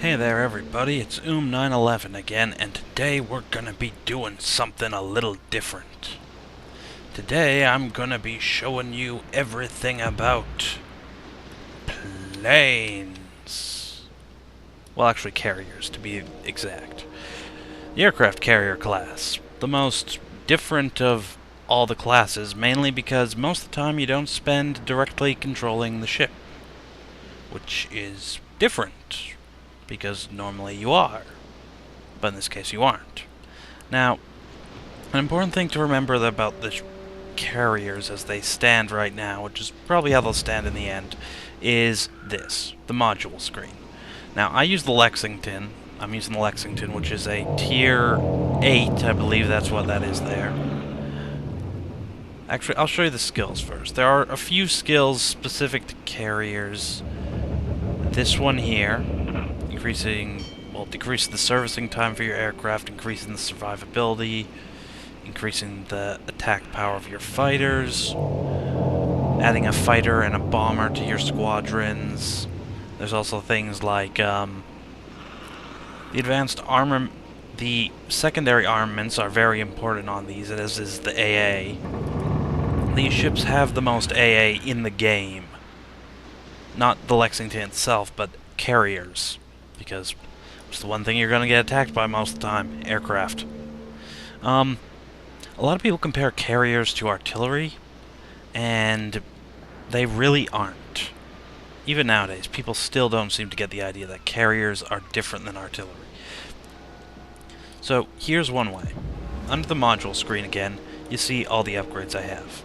Hey there everybody, it's OOM 911 again, and today we're gonna be doing something a little different. Today I'm gonna be showing you everything about planes. Well, actually carriers, to be exact. The aircraft carrier class. The most different of all the classes, mainly because most of the time you don't spend directly controlling the ship, which is different, because normally you are, but in this case you aren't. Now, an important thing to remember about the carriers as they stand right now, which is probably how they'll stand in the end, is this, the module screen. Now, I use the Lexington. I'm using the Lexington, which is a tier 8, I believe that's what that is there. Actually, I'll show you the skills first. There are a few skills specific to carriers. This one here, decrease the servicing time for your aircraft, increasing the survivability, increasing the attack power of your fighters, adding a fighter and a bomber to your squadrons. There's also things like the advanced armor. The secondary armaments are very important on these, as is the AA. These ships have the most AA in the game. Not the Lexington itself, but carriers. Because it's the one thing you're going to get attacked by most of the time, aircraft. A lot of people compare carriers to artillery, and they really aren't. Even nowadays, people still don't seem to get the idea that carriers are different than artillery. So, here's one way. Under the module screen again, you see all the upgrades I have.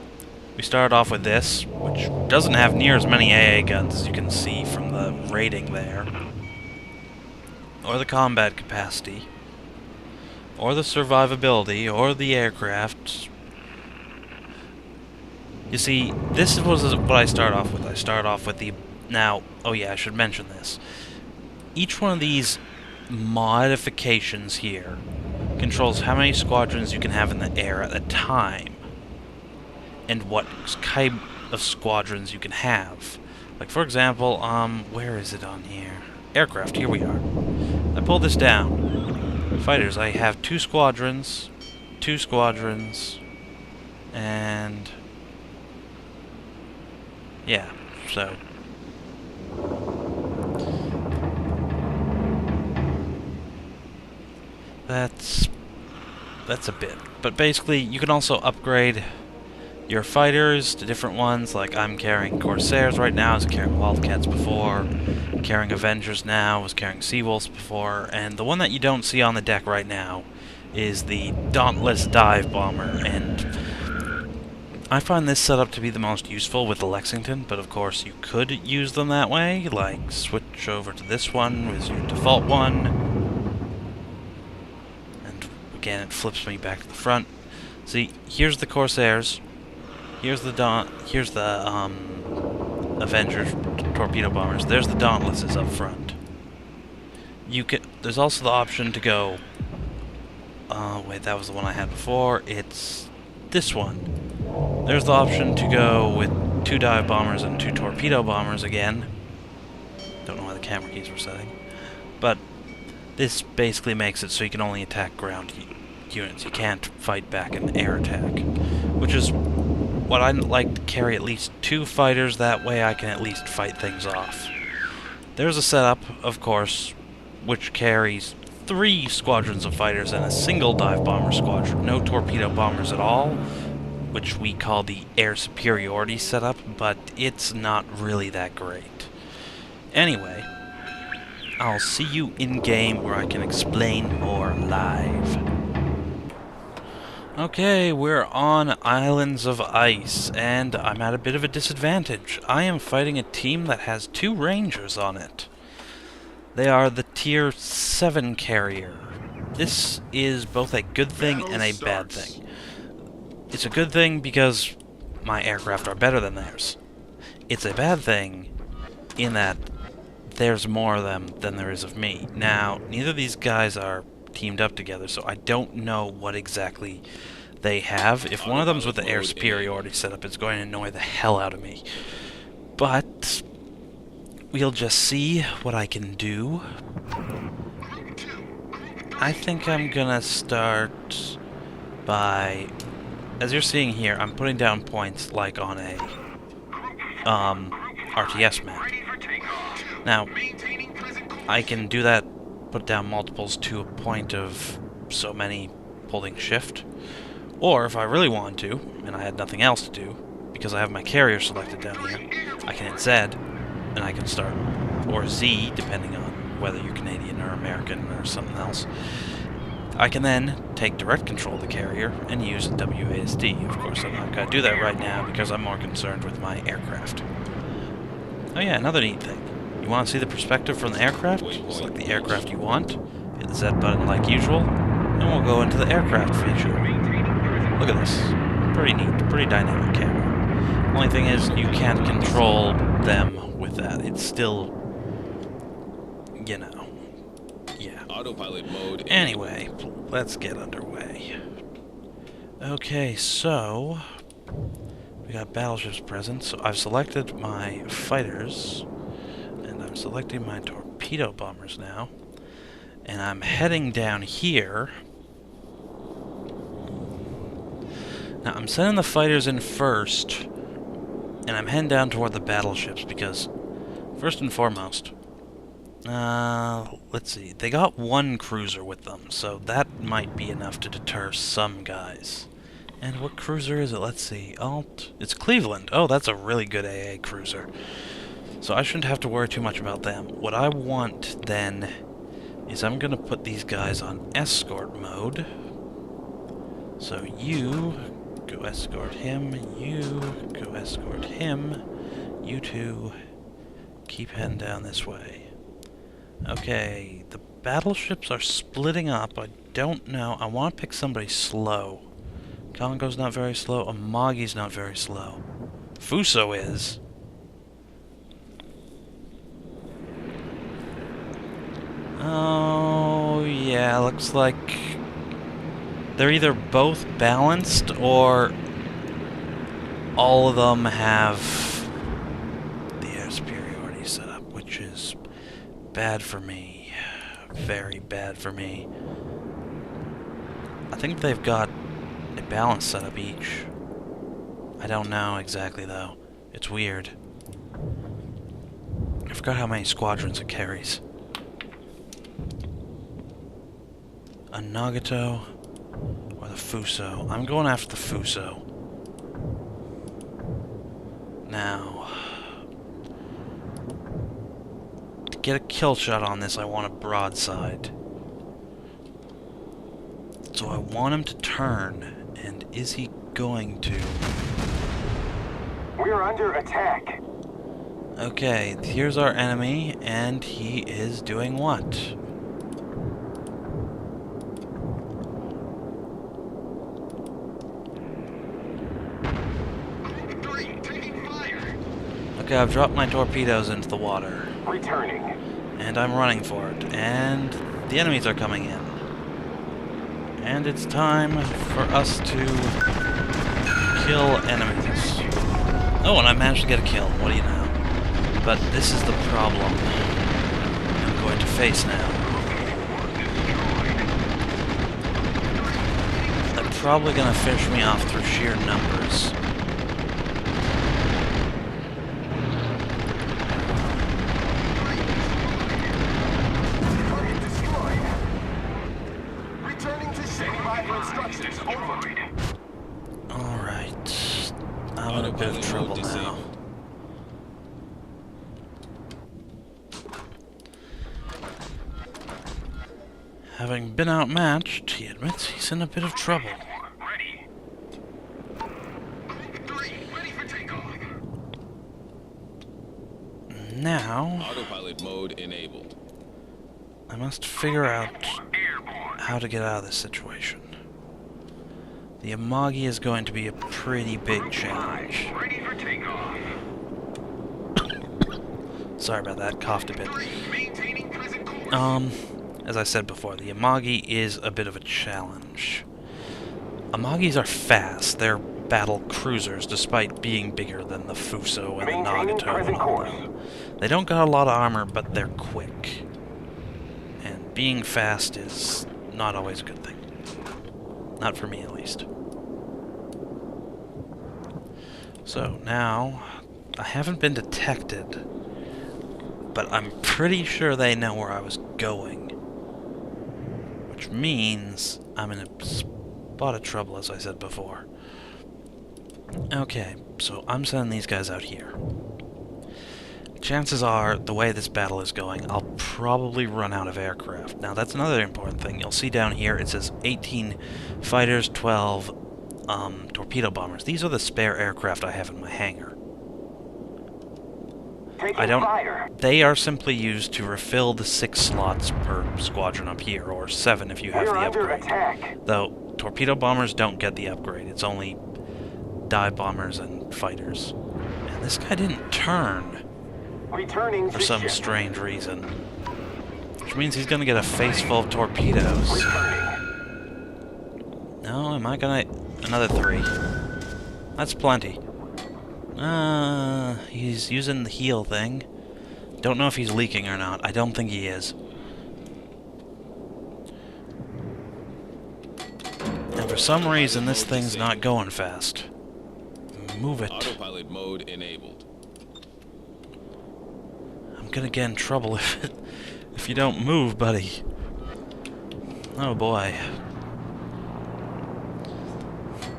We started off with this, which doesn't have near as many AA guns as you can see from the rating there, or the combat capacity, or the survivability, or the aircraft. You see, this was what I started off with. I started off with the... Now, oh yeah, I should mention this. Each one of these modifications here controls how many squadrons you can have in the air at a time, and what type of squadrons you can have. Like, for example, where is it on here? Aircraft, here we are. I pull this down. Fighters, I have two squadrons, and... yeah, so... That's a bit. But basically, you can also upgrade your fighters to different ones. Like, I'm carrying Corsairs right now, I was carrying Wildcats before, I'm carrying Avengers now, I was carrying Seawolves before, and the one that you don't see on the deck right now is the Dauntless Dive Bomber, and I find this setup to be the most useful with the Lexington, but of course you could use them that way, like switch over to this one as your default one, and again it flips me back to the front. See, here's the Corsairs. Here's the Avengers torpedo bombers. There's the Dauntlesses up front. There's also the option to go. Wait, that was the one I had before. It's this one. There's the option to go with 2 dive bombers and 2 torpedo bombers again. Don't know why the camera keys were setting, but this basically makes it so you can only attack ground units. You can't fight back an air attack, which is what I'd like to carry at least 2 fighters, that way I can at least fight things off. There's a setup, of course, which carries 3 squadrons of fighters and a single dive bomber squadron, no torpedo bombers at all, which we call the air superiority setup, but it's not really that great. Anyway, I'll see you in-game where I can explain more live. Okay, we're on Islands of Ice, and I'm at a bit of a disadvantage. I am fighting a team that has 2 Rangers on it. They are the Tier 7 carrier. This is both a good thing and a bad thing. It's a good thing because my aircraft are better than theirs. It's a bad thing in that there's more of them than there is of me. Now, neither of these guys are teamed up together, so I don't know what exactly they have. If one of them's with the air superiority setup, it's going to annoy the hell out of me. But we'll just see what I can do. I think I'm gonna start by, as you're seeing here, I'm putting down points like on a RTS map. Now, I can do that, put down multiples to a point of so many holding shift, or if I really want to, and I had nothing else to do, because I have my carrier selected down here, I can hit Z, and I can start, or Z, depending on whether you're Canadian or American or something else. I can then take direct control of the carrier and use WASD. Of course, I'm not going to do that right now because I'm more concerned with my aircraft. Oh yeah, another neat thing. You want to see the perspective from the aircraft? Select the aircraft you want, hit the Z button like usual, and we'll go into the aircraft feature. Look at this. Pretty neat, pretty dynamic camera. Only thing is, you can't control them with that. It's still, you know, yeah. Autopilot mode. Anyway, let's get underway. Okay, so we got battleships present. So I've selected my fighters, and I'm selecting my torpedo bombers now, and I'm heading down here. Now I'm sending the fighters in first, and I'm heading down toward the battleships because, first and foremost, let's see, they got one cruiser with them, so that might be enough to deter some guys. And what cruiser is it? Let's see, it's Cleveland. Oh, that's a really good AA cruiser. So I shouldn't have to worry too much about them. What I want, then, is I'm going to put these guys on escort mode. So you go escort him, you go escort him, you two keep heading down this way. Okay, the battleships are splitting up. I don't know. I want to pick somebody slow. Congo's not very slow. Amagi's not very slow. Fuso is. Oh, yeah, looks like they're either both balanced or all of them have the air superiority set up, which is bad for me. Very bad for me. I think they've got a balance set up each. I don't know exactly, though. It's weird. I forgot how many squadrons it carries. A Nagato or the Fuso. I'm going after the Fuso. Now, to get a kill shot on this, I want a broadside. So I want him to turn, and is he going to? We're under attack. Okay, here's our enemy, and he is doing what? Okay, I've dropped my torpedoes into the water. Returning. And I'm running for it. And the enemies are coming in. And it's time for us to kill enemies. Oh, and I managed to get a kill. What do you know? But this is the problem I'm going to face now. They're probably going to finish me off through sheer numbers. Alright. I'm in a bit of trouble now. Having been outmatched, he admits he's in a bit of trouble. Now, Autopilot mode enabled. I must figure out how to get out of this situation. The Amagi is going to be a pretty big challenge. Sorry about that, coughed a bit. As I said before, the Amagi is a bit of a challenge. Amagis are fast. They're battle cruisers, despite being bigger than the Fuso and the Nagato and all them. They don't got a lot of armor, but they're quick. And being fast is not always a good thing. Not for me, at least. So, now, I haven't been detected, but I'm pretty sure they know where I was going. Which means I'm in a spot of trouble, as I said before. Okay, so I'm sending these guys out here. Chances are, the way this battle is going, I'll probably run out of aircraft. Now, that's another important thing. You'll see down here, it says 18 fighters, 12 torpedo bombers. These are the spare aircraft I have in my hangar. They are simply used to refill the 6 slots per squadron up here, or 7 if you have the upgrade. Though, torpedo bombers don't get the upgrade. It's only dive bombers and fighters. And this guy didn't turn for some strange reason. Which means he's gonna get a face full of torpedoes. No, am I gonna... Another 3. That's plenty. He's using the heal thing. Don't know if he's leaking or not. I don't think he is. And for some reason, this thing's not going fast. Move it. Autopilot mode enabled. I'm gonna get in trouble if you don't move, buddy. Oh boy.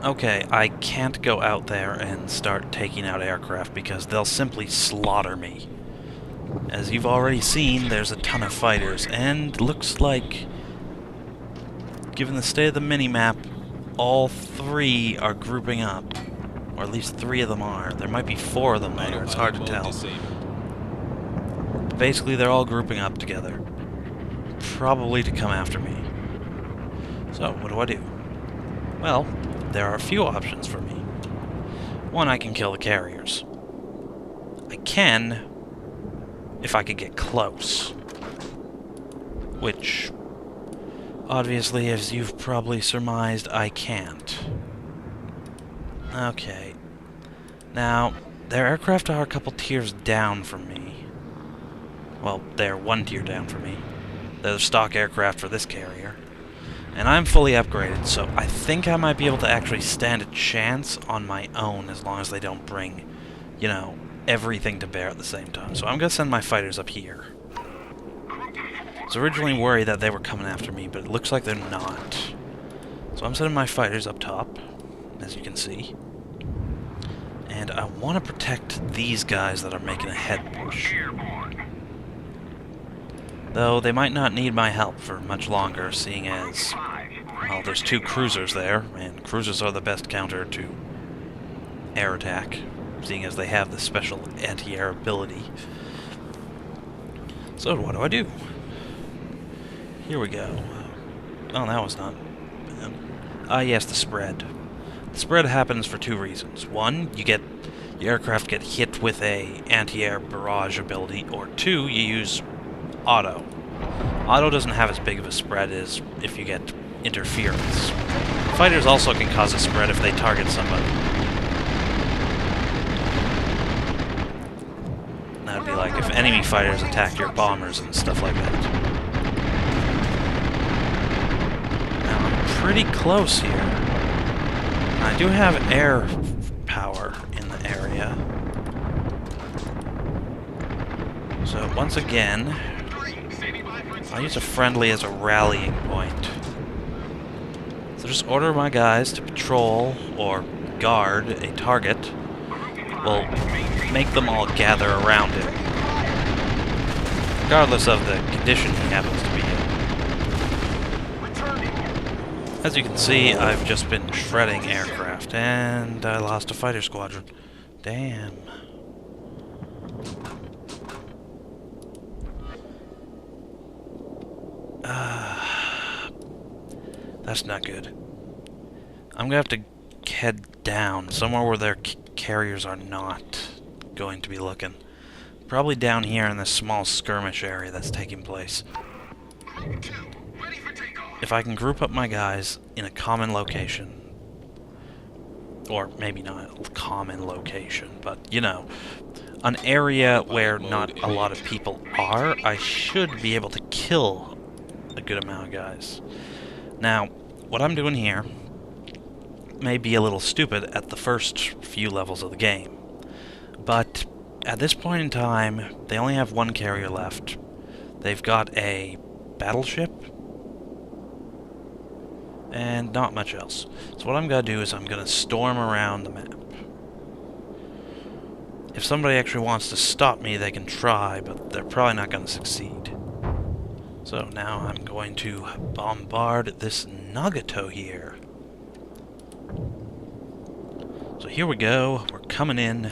Okay, I can't go out there and start taking out aircraft because they'll simply slaughter me. As you've already seen, there's a ton of fighters, and looks like, given the state of the mini-map, all 3 are grouping up. Or at least 3 of them are. There might be 4 of them there, it's hard to tell. Basically, they're all grouping up together. Probably to come after me. So, what do? Well, there are a few options for me. One, I can kill the carriers. I can, if I could get close. Which, obviously, as you've probably surmised, I can't. Okay. Now, their aircraft are a couple tiers down from me. Well, they're 1 tier down from me. They're the stock aircraft for this carrier. And I'm fully upgraded, so I think I might be able to actually stand a chance on my own as long as they don't bring, you know, everything to bear at the same time. So I'm going to send my fighters up here. I was originally worried that they were coming after me, but it looks like they're not. So I'm sending my fighters up top, as you can see. And I want to protect these guys that are making a head push. Though they might not need my help for much longer, seeing as, well, there's 2 cruisers there, and cruisers are the best counter to air attack, seeing as they have the special anti-air ability. So what do? Here we go. Oh, that was not bad. Ah, yes, the spread. The spread happens for 2 reasons. 1, the aircraft get hit with a anti-air barrage ability, or 2, you use auto. Auto doesn't have as big of a spread as if you get interference. Fighters also can cause a spread if they target somebody. That would be like if enemy fighters attack your bombers and stuff like that. Now, I'm pretty close here. I do have air power in the area. So, once again, I'll use a friendly as a rallying point. So just order my guys to patrol or guard a target. We'll make them all gather around it, regardless of the condition he happens to be in. As you can see, I've just been shredding aircraft, and I lost a fighter squadron. Damn. That's not good. I'm gonna have to head down, somewhere where their carriers are not going to be looking. Probably down here in this small skirmish area that's taking place. If I can group up my guys in a common location, or maybe not a common location, but, you know, an area where not a lot of people are, I should be able to kill a good amount of guys. Now, what I'm doing here may be a little stupid at the first few levels of the game, but at this point in time, they only have one carrier left. They've got a battleship, and not much else. So what I'm going to do is I'm going to storm around the map. If somebody actually wants to stop me, they can try, but they're probably not going to succeed. So now I'm going to bombard this Nagato here. So here we go. We're coming in.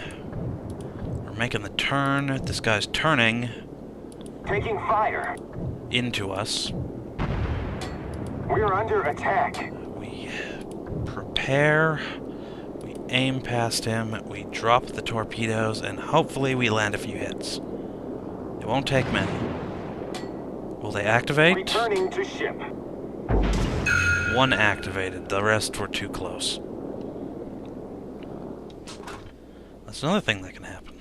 We're making the turn. This guy's turning. Taking fire. Into us. We're under attack. We prepare. We aim past him. We drop the torpedoes, and hopefully we land a few hits. It won't take many. Will they activate? Returning to ship. One activated. The rest were too close. That's another thing that can happen.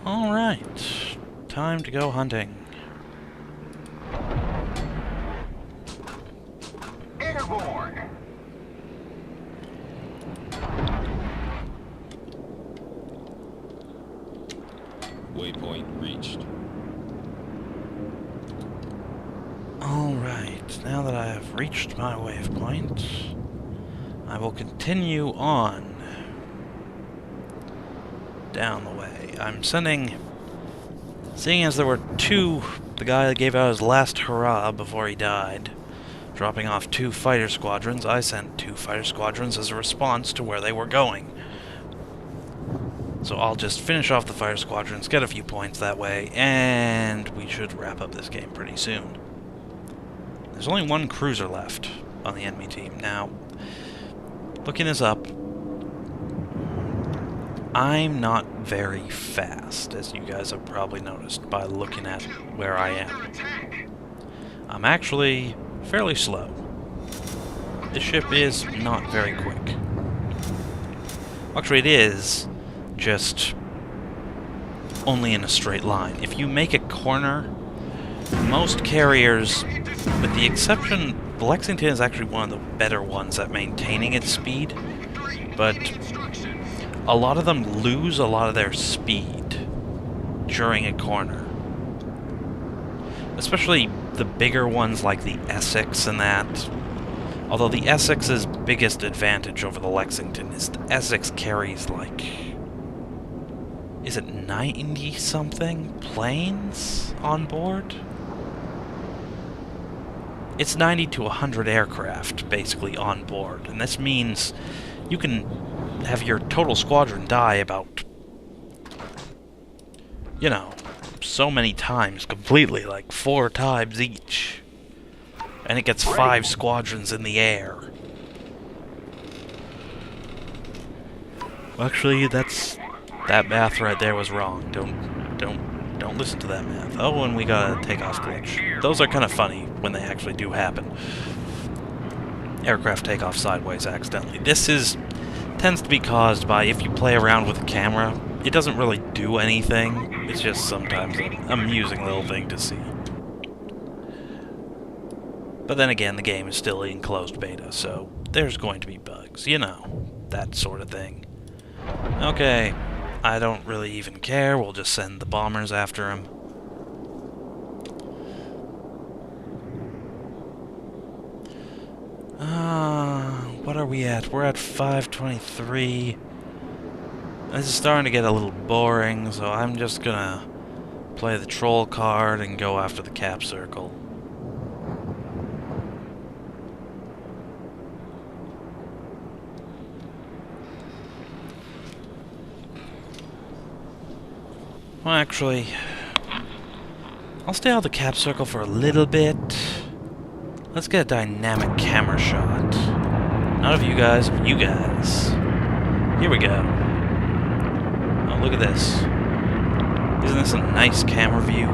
Alright. Time to go hunting. Airborne. Waypoint reached. Alright, now that I have reached my waypoint, I will continue on down the way. I'm sending, seeing as there were two, the guy that gave out his last hurrah before he died, dropping off 2 fighter squadrons, I sent 2 fighter squadrons as a response to where they were going. So I'll just finish off the fighter squadrons, get a few points that way, and we should wrap up this game pretty soon. There's only 1 cruiser left on the enemy team. Now, looking this up, I'm not very fast, as you guys have probably noticed by looking at where I am. I'm actually fairly slow. This ship is not very quick. Actually, it is, just only in a straight line. If you make a corner, most carriers, with the exception, the Lexington is actually one of the better ones at maintaining its speed, but a lot of them lose a lot of their speed during a corner. Especially the bigger ones like the Essex and that. Although the Essex's biggest advantage over the Lexington is the Essex carries like, is it 90-something planes on board? It's 90 to 100 aircraft, basically, on board. And this means you can have your total squadron die about, you know, so many times completely, like 4 times each. And it gets 5 squadrons in the air. Actually, that math right there was wrong. Don't listen to that math. Oh, and we got a takeoff glitch. Those are kind of funny when they actually do happen. Aircraft take off sideways accidentally. This tends to be caused by if you play around with the camera. It doesn't really do anything. It's just sometimes an amusing little thing to see. But then again, the game is still in closed beta, so there's going to be bugs, you know, that sort of thing. Okay, I don't really even care. We'll just send the bombers after him. What are we at? We're at 523. This is starting to get a little boring, so I'm just gonna play the troll card and go after the cap circle. Well, actually, I'll stay out of the cap circle for a little bit. Let's get a dynamic camera shot. Not of you guys, but you guys. Here we go. Oh, look at this. Isn't this a nice camera view?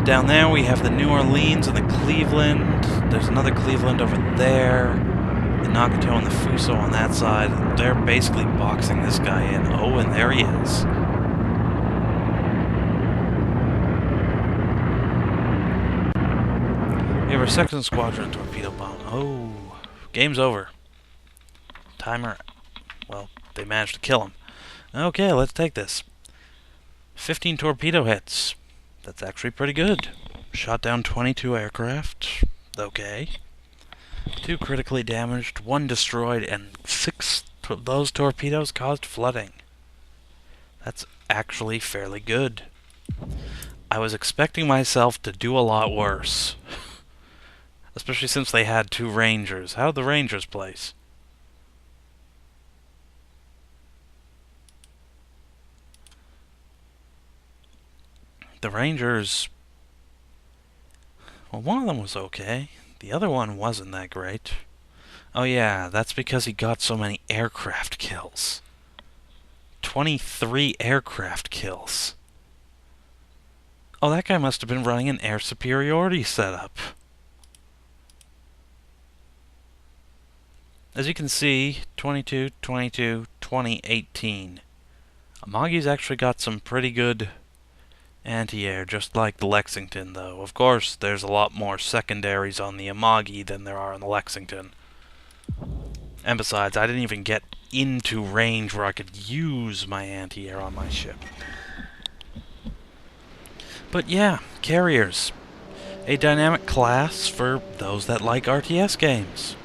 Down there we have the New Orleans and the Cleveland. There's another Cleveland over there. The Nagato and the Fuso on that side. They're basically boxing this guy in. Oh, and there he is. We have our second squadron torpedo bomb. Oh, game's over. Timer. Well, they managed to kill him. Okay, let's take this. 15 torpedo hits. That's actually pretty good. Shot down 22 aircraft. Okay. 2 critically damaged, 1 destroyed, and 6 of those torpedoes caused flooding. That's actually fairly good. I was expecting myself to do a lot worse. Especially since they had 2 Rangers. How'd the Rangers place? The Rangers... Well, one of them was okay. The other one wasn't that great. Oh yeah, that's because he got so many aircraft kills. 23 aircraft kills. Oh, that guy must have been running an air superiority setup. As you can see, 22, 22, 20, 18. Amagi's actually got some pretty good anti-air, just like the Lexington, though. Of course, there's a lot more secondaries on the Amagi than there are on the Lexington. And besides, I didn't even get into range where I could use my anti-air on my ship. But yeah, carriers. A dynamic class for those that like RTS games.